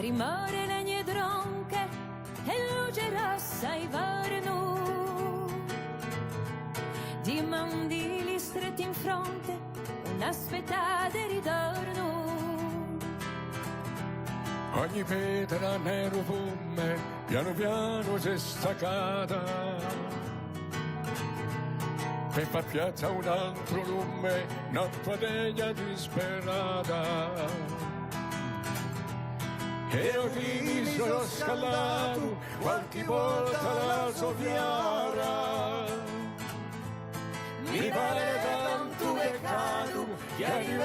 rimore legne dronche e luce rossa i varno, di mandili stretti in fronte, un'aspettata di ritorno. Ogni pietra nero fume, piano piano si è staccata, e fa piazza un altro lume, notte degna disperata. E ho visto lo scalato, qualche volta la soffiara. Mi pare tanto peccato, che arriva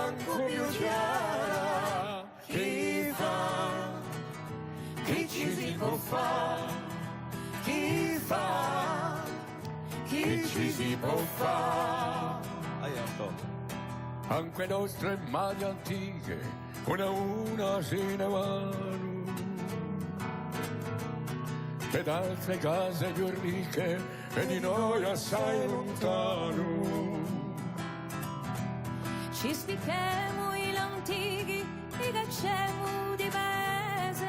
ancora più chiara. Chi fa, chi ci si può fare, chi fa, chi ci si può fare. Anche nostre mani antiche, una a una se ne vanno, ed altre case più ricche, e di noi assai lontano. Ci spicchiamo i antichi, i cacciamo di paese,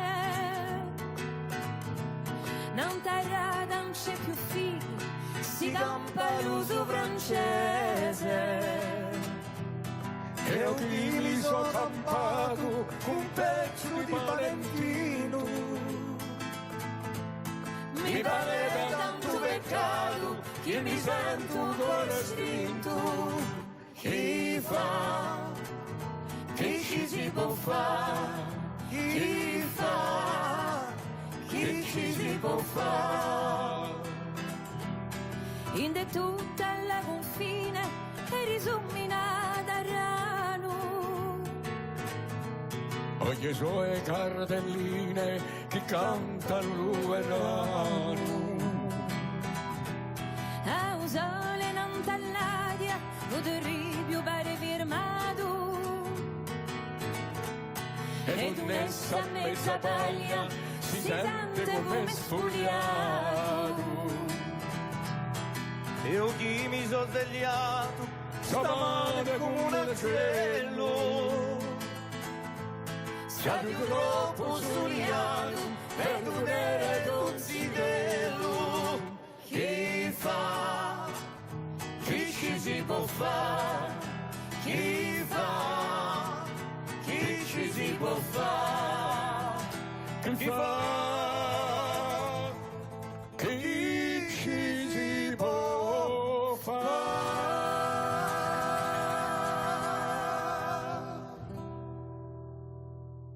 non tarrada, non c'è più figli, si campa l'uso francese. E ho chi mi so campato un pezzo di Valentino. Mi pare tanto peccato che mi sento un cuore spinto. Chi fa, chi ci si può fare, chi fa, chi ci si può fare. In de tutta la confine e risuminata rano, ogni sue cartelline che cantano l'uverano. a un sole non talladia, o terribile pare firmato, Ed un'essa mezza paglia si sente come sfogliato. E ho chi mi so svegliato stamane come un uccello, Siamo troppo studiato